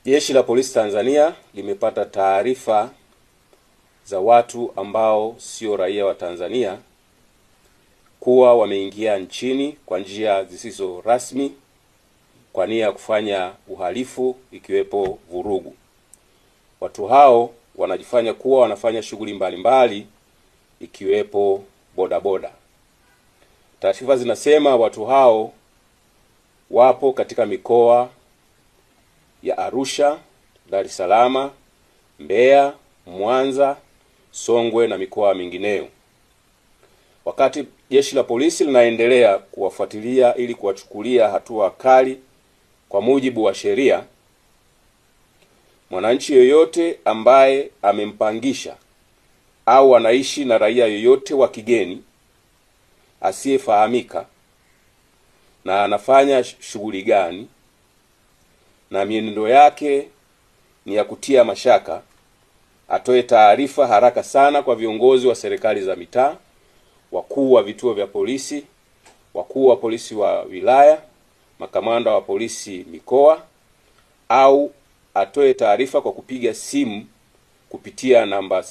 Jeshi la Polisi Tanzania limepata taarifa za watu ambao sio raia wa Tanzania kuwa wameingia nchini kwa njia zisizo rasmi kwa nia ya kufanya uhalifu ikiwepo vurugu. Watu hao wanajifanya kuwa wanafanya shughuli mbalimbali ikiwepo bodaboda. Taarifa zinasema watu hao wapo katika mikoa ya Arusha, Dar es Salaam, Mbeya, Mwanza, Songwe na mikoa mingineyo. Wakati jeshi la polisi linaendelea kuwafuatilia ili kuwachukulia hatua kali kwa mujibu wa sheria, mwananchi yoyote ambaye amempangisha au anaishi na raia yoyote wa kigeni asiyefahamika na anafanya shughuli gani na mienendo yake ni ya kutia mashaka, atoe taarifa haraka sana kwa viongozi wa serikali za mitaa, wakuu wa vituo vya polisi, wakuu wa polisi wa wilaya, makamanda wa polisi mikoa, au atoe taarifa kwa kupiga simu kupitia namba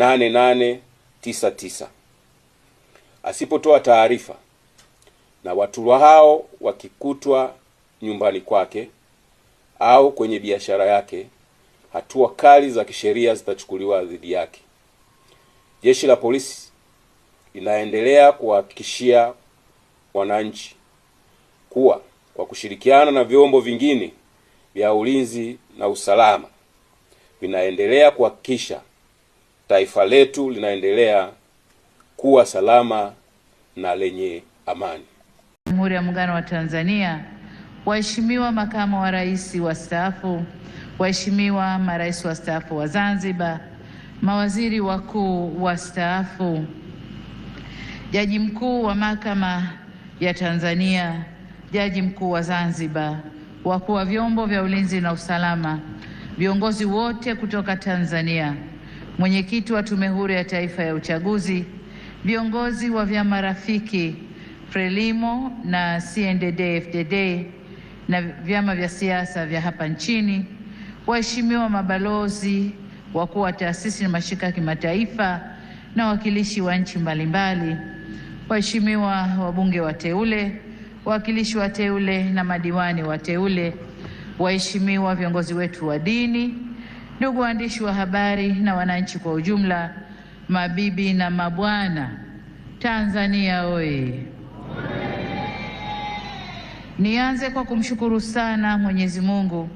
0699998899. Asipotoa taarifa na watu hao wakikutwa nyumbani kwake au kwenye biashara yake, hatua kali za kisheria zitachukuliwa dhidi yake. Jeshi la polisi linaendelea kuhakikishia wananchi kuwa kwa kushirikiana na vyombo vingine vya ulinzi na usalama vinaendelea kuhakikisha taifa letu linaendelea kuwa salama na lenye amani. Jamhuri ya Muungano wa Tanzania, waheshimiwa makamu wa rais wastaafu, waheshimiwa marais wastaafu wa Zanzibar, mawaziri wakuu wastaafu, Jaji Mkuu wa Mahakama ya Tanzania, Jaji Mkuu wa Zanzibar, wakuu wa vyombo vya ulinzi na usalama, viongozi wote kutoka Tanzania, mwenyekiti wa Tume Huru ya Taifa ya Uchaguzi, viongozi wa vyama rafiki Frelimo na CNDD-FDD na vyama vya siasa vya hapa nchini, waheshimiwa mabalozi, wakuu wa taasisi na mashirika ya kimataifa na wawakilishi wa nchi mbalimbali, waheshimiwa wabunge wateule, wawakilishi wateule na madiwani wateule, waheshimiwa viongozi wetu wa dini, ndugu waandishi wa habari na wananchi kwa ujumla, mabibi na mabwana, Tanzania oye! Nianze kwa kumshukuru sana Mwenyezi Mungu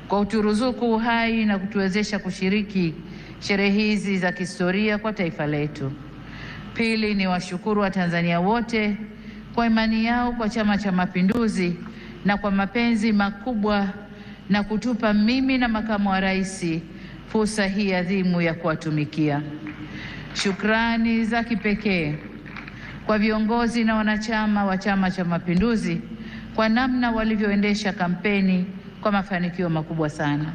kwa kuturuzuku uhai na kutuwezesha kushiriki sherehe hizi za kihistoria kwa taifa letu. Pili, ni washukuru Watanzania wote kwa imani yao kwa Chama cha Mapinduzi na kwa mapenzi makubwa na kutupa mimi na makamu wa rais fursa hii adhimu ya kuwatumikia. Shukrani za kipekee kwa viongozi na wanachama wa Chama cha Mapinduzi kwa namna walivyoendesha kampeni kwa mafanikio makubwa sana.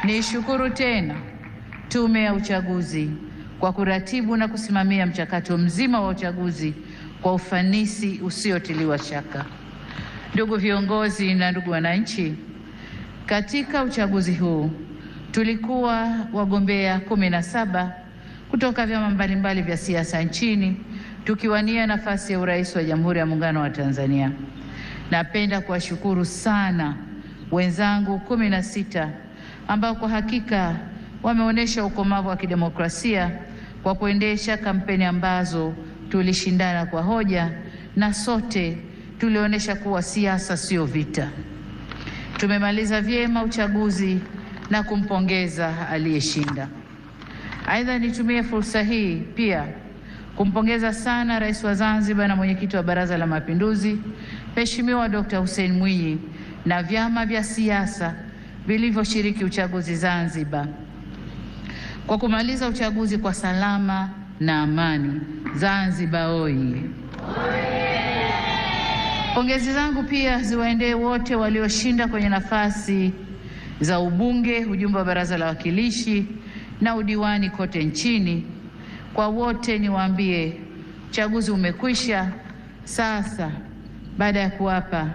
Nishukuru tena Tume ya Uchaguzi kwa kuratibu na kusimamia mchakato mzima wa uchaguzi kwa ufanisi usiotiliwa shaka. Ndugu viongozi na ndugu wananchi, katika uchaguzi huu tulikuwa wagombea 17 kutoka vyama mbalimbali vya siasa nchini tukiwania nafasi ya urais wa Jamhuri ya Muungano wa Tanzania. Napenda kuwashukuru sana wenzangu 16 ambao kwa hakika wameonyesha ukomavu wa kidemokrasia kwa kuendesha kampeni ambazo tulishindana kwa hoja na sote tulionyesha kuwa siasa sio vita. Tumemaliza vyema uchaguzi na kumpongeza aliyeshinda. Aidha, nitumie fursa hii pia kumpongeza sana Rais wa Zanzibar na mwenyekiti wa Baraza la Mapinduzi, Mheshimiwa Dr. Hussein Mwinyi na vyama vya siasa vilivyoshiriki uchaguzi Zanzibar kwa kumaliza uchaguzi kwa salama na amani. Zanzibar oye! Pongezi zangu pia ziwaendee wote walioshinda kwenye nafasi za ubunge, ujumbe wa Baraza la Wawakilishi na udiwani kote nchini. Kwa wote niwaambie, uchaguzi umekwisha. Sasa baada ya kuapa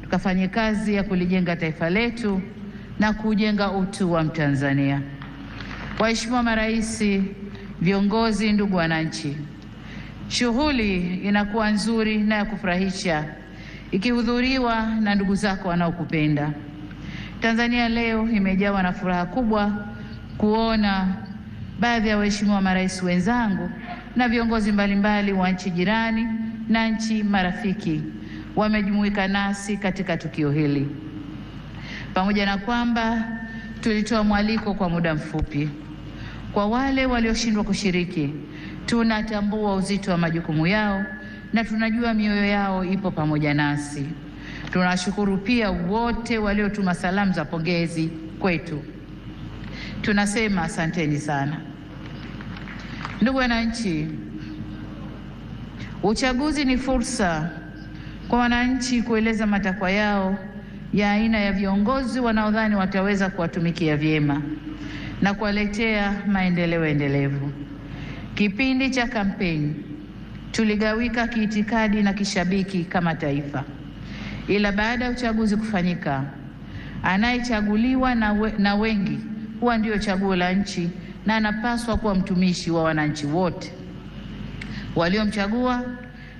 tukafanye kazi ya kulijenga taifa letu na kujenga utu wa Mtanzania. Waheshimiwa marais, viongozi, ndugu wananchi, shughuli inakuwa nzuri na ya kufurahisha ikihudhuriwa na ndugu zako wanaokupenda. Tanzania leo imejawa na furaha kubwa kuona baadhi ya waheshimiwa marais wenzangu na viongozi mbalimbali wa nchi jirani na nchi marafiki wamejumuika nasi katika tukio hili. Pamoja na kwamba tulitoa mwaliko kwa muda mfupi, kwa wale walioshindwa kushiriki, tunatambua uzito wa majukumu yao na tunajua mioyo yao ipo pamoja nasi. Tunashukuru pia wote waliotuma salamu za pongezi kwetu. Tunasema asanteni sana. Ndugu wananchi, uchaguzi ni fursa kwa wananchi kueleza matakwa yao ya aina ya viongozi wanaodhani wataweza kuwatumikia vyema na kuwaletea maendeleo endelevu. Kipindi cha kampeni tuligawika kiitikadi na kishabiki kama taifa, ila baada ya uchaguzi kufanyika, anayechaguliwa na wengi huwa ndio chaguo la nchi na anapaswa kuwa mtumishi wa wananchi wote, waliomchagua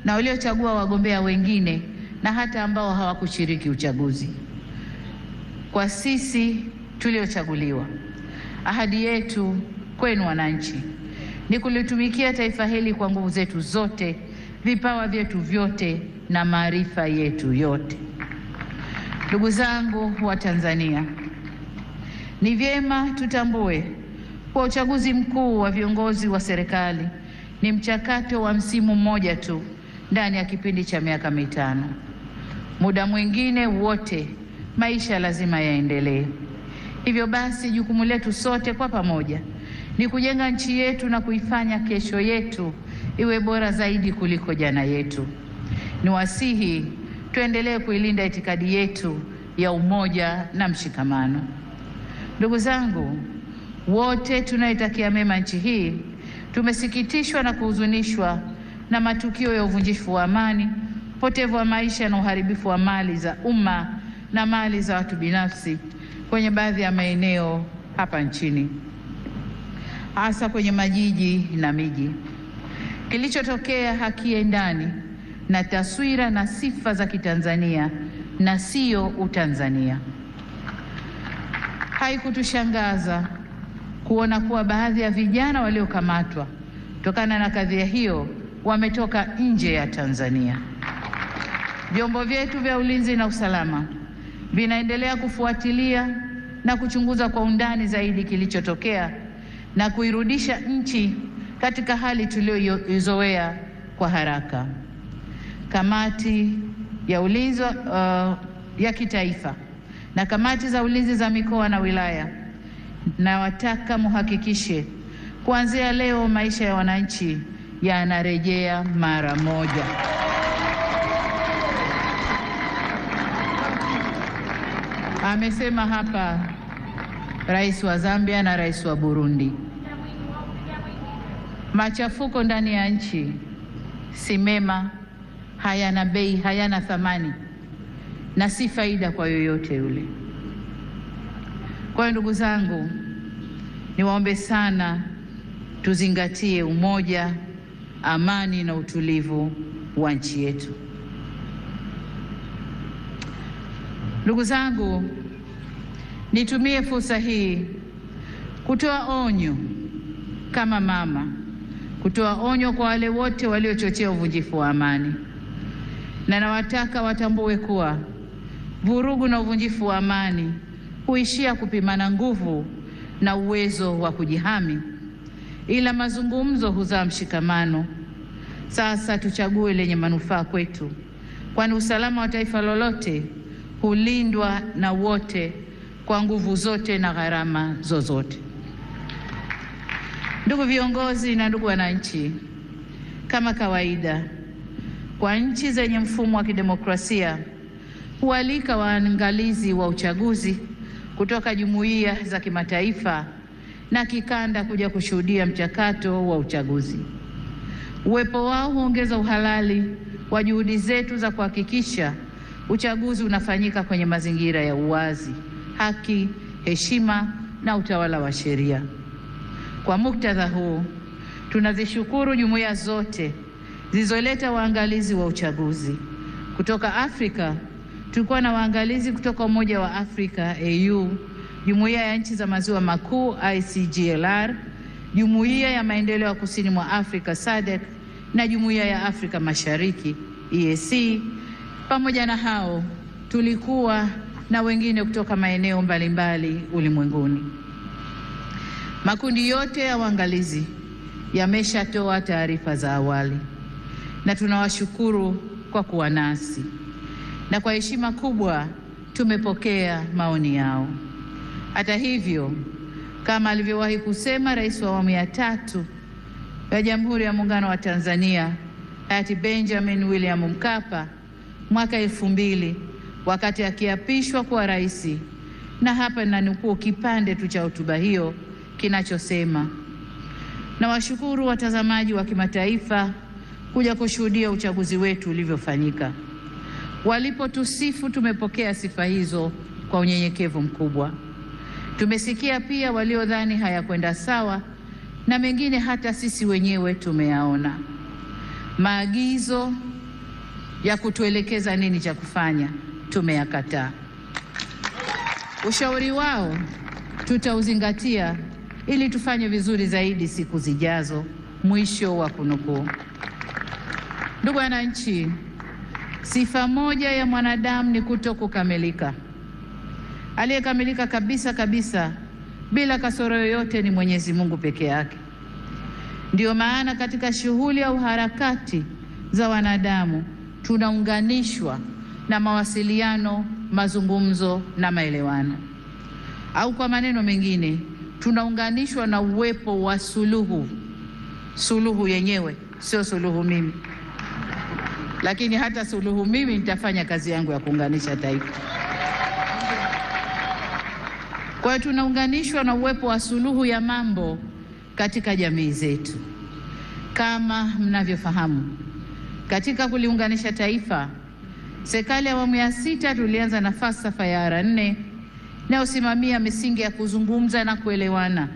na waliochagua wagombea wengine na hata ambao hawakushiriki uchaguzi. Kwa sisi tuliochaguliwa, ahadi yetu kwenu wananchi ni kulitumikia taifa hili kwa nguvu zetu zote, vipawa vyetu vyote na maarifa yetu yote. Ndugu zangu wa Tanzania, ni vyema tutambue kwa uchaguzi mkuu wa viongozi wa serikali ni mchakato wa msimu mmoja tu ndani ya kipindi cha miaka mitano. Muda mwingine wote maisha lazima yaendelee. Hivyo basi jukumu letu sote kwa pamoja ni kujenga nchi yetu na kuifanya kesho yetu iwe bora zaidi kuliko jana yetu. Niwasihi tuendelee kuilinda itikadi yetu ya umoja na mshikamano. Ndugu zangu, wote tunaitakia mema nchi hii, tumesikitishwa na kuhuzunishwa na matukio ya uvunjifu wa amani, upotevu wa maisha na uharibifu wa mali za umma na mali za watu binafsi kwenye baadhi ya maeneo hapa nchini, hasa kwenye majiji na miji. Kilichotokea hakiendani na taswira na sifa za Kitanzania na sio Utanzania. Haikutushangaza kuona kuwa baadhi ya vijana waliokamatwa kutokana na kadhia hiyo wametoka nje ya Tanzania. Vyombo vyetu vya ulinzi na usalama vinaendelea kufuatilia na kuchunguza kwa undani zaidi kilichotokea na kuirudisha nchi katika hali tuliyoizoea kwa haraka. Kamati ya ulinzi ya kitaifa na kamati za ulinzi za mikoa na wilaya, na wataka muhakikishe kuanzia leo maisha ya wananchi yanarejea mara moja. Amesema hapa Rais wa Zambia na Rais wa Burundi. Machafuko ndani ya nchi si mema, hayana bei, hayana thamani na si faida kwa yoyote yule. Kwa hiyo ndugu zangu, niwaombe sana tuzingatie umoja, amani na utulivu wa nchi yetu. Ndugu zangu, nitumie fursa hii kutoa onyo kama mama, kutoa onyo kwa wale wote waliochochea uvunjifu wa amani, na nawataka watambue kuwa vurugu na uvunjifu wa amani huishia kupimana nguvu na uwezo wa kujihami, ila mazungumzo huzaa mshikamano. Sasa tuchague lenye manufaa kwetu, kwani usalama wa taifa lolote hulindwa na wote kwa nguvu zote na gharama zozote. Ndugu viongozi na ndugu wananchi, kama kawaida kwa nchi zenye mfumo wa kidemokrasia hualika waangalizi wa uchaguzi kutoka jumuiya za kimataifa na kikanda kuja kushuhudia mchakato wa uchaguzi. Uwepo wao huongeza uhalali wa juhudi zetu za kuhakikisha uchaguzi unafanyika kwenye mazingira ya uwazi, haki, heshima na utawala wa sheria. Kwa muktadha huu, tunazishukuru jumuiya zote zilizoleta waangalizi wa uchaguzi. Kutoka Afrika, tulikuwa na waangalizi kutoka Umoja wa Afrika AU, Jumuiya ya Nchi za Maziwa Makuu ICGLR, Jumuiya ya Maendeleo ya Kusini mwa Afrika SADC na Jumuiya ya Afrika Mashariki EAC. Pamoja na hao, tulikuwa na wengine kutoka maeneo mbalimbali ulimwenguni. Makundi yote ya waangalizi yameshatoa taarifa za awali na tunawashukuru kwa kuwa nasi, na kwa heshima kubwa tumepokea maoni yao. Hata hivyo, kama alivyowahi kusema Rais wa awamu ya 3 ya Jamhuri ya Muungano wa Tanzania hayati Benjamin William Mkapa mwaka 2000 wakati akiapishwa kuwa rais, na hapa ninanukuu kipande tu cha hotuba hiyo kinachosema: nawashukuru watazamaji wa kimataifa kuja kushuhudia uchaguzi wetu ulivyofanyika. Walipotusifu, tumepokea sifa hizo kwa unyenyekevu mkubwa. Tumesikia pia waliodhani hayakwenda sawa, na mengine hata sisi wenyewe tumeyaona. Maagizo ya kutuelekeza nini cha kufanya tumeyakataa. Ushauri wao tutauzingatia ili tufanye vizuri zaidi siku zijazo. Mwisho wa kunukuu. Ndugu wananchi, sifa moja ya mwanadamu ni kutokukamilika. Aliyekamilika kabisa bila kasoro yoyote ni Mwenyezi Mungu peke yake. Ndiyo maana katika shughuli au harakati za wanadamu tunaunganishwa na mawasiliano, mazungumzo na maelewano. Au kwa maneno mengine, tunaunganishwa na uwepo wa suluhu. Suluhu yenyewe sio suluhu mimi, lakini hata suluhu mimi nitafanya kazi yangu ya kuunganisha taifa. Kwa hiyo tunaunganishwa na uwepo wa suluhu ya mambo katika jamii zetu. Kama mnavyofahamu, katika kuliunganisha taifa, serikali ya awamu ya 6 tulianza na falsafa ya R4 inayosimamia misingi ya kuzungumza na kuelewana,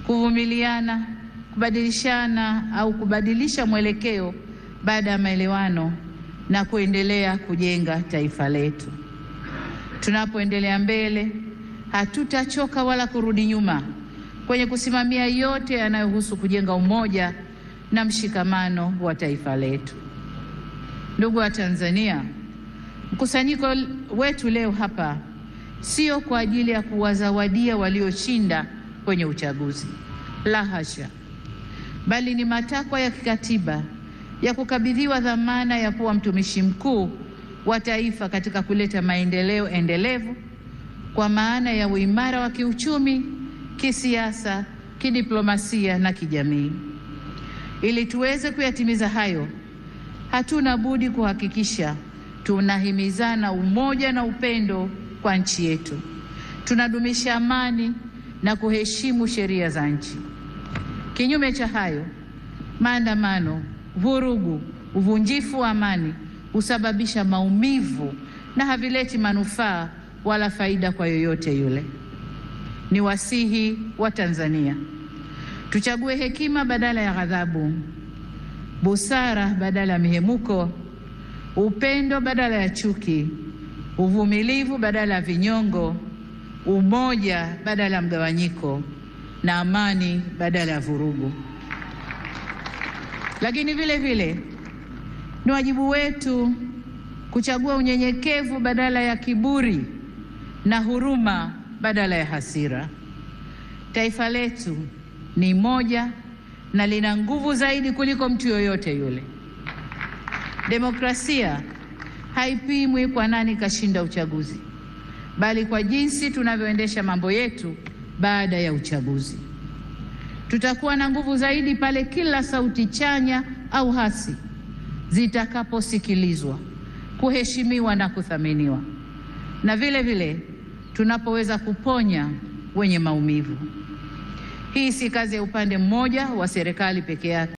kuvumiliana, kubadilishana au kubadilisha mwelekeo baada ya maelewano na kuendelea kujenga taifa letu. Tunapoendelea mbele, hatutachoka wala kurudi nyuma kwenye kusimamia yote yanayohusu kujenga umoja na mshikamano wa taifa letu. Ndugu wa Tanzania, mkusanyiko wetu leo hapa sio kwa ajili ya kuwazawadia walioshinda kwenye uchaguzi, la hasha, bali ni matakwa ya kikatiba ya kukabidhiwa dhamana ya kuwa mtumishi mkuu wa taifa katika kuleta maendeleo endelevu kwa maana ya uimara wa kiuchumi, kisiasa, kidiplomasia na kijamii. Ili tuweze kuyatimiza hayo, hatuna budi kuhakikisha tunahimizana umoja na upendo kwa nchi yetu. Tunadumisha amani na kuheshimu sheria za nchi. Kinyume cha hayo, maandamano, vurugu, uvunjifu wa amani husababisha maumivu na havileti manufaa wala faida kwa yoyote yule. Ni wasihi wa Tanzania tuchague hekima badala ya ghadhabu, busara badala ya mihemuko, upendo badala ya chuki, uvumilivu badala ya vinyongo, umoja badala ya mgawanyiko, na amani badala ya vurugu. Lakini vile vile ni wajibu wetu kuchagua unyenyekevu badala ya kiburi na huruma badala ya hasira. Taifa letu ni moja na lina nguvu zaidi kuliko mtu yoyote yule. Demokrasia haipimwi kwa nani kashinda uchaguzi, bali kwa jinsi tunavyoendesha mambo yetu baada ya uchaguzi. Tutakuwa na nguvu zaidi pale kila sauti chanya au hasi zitakaposikilizwa, kuheshimiwa na kuthaminiwa, na vile vile tunapoweza kuponya wenye maumivu. Hii si kazi ya upande mmoja wa serikali peke yake.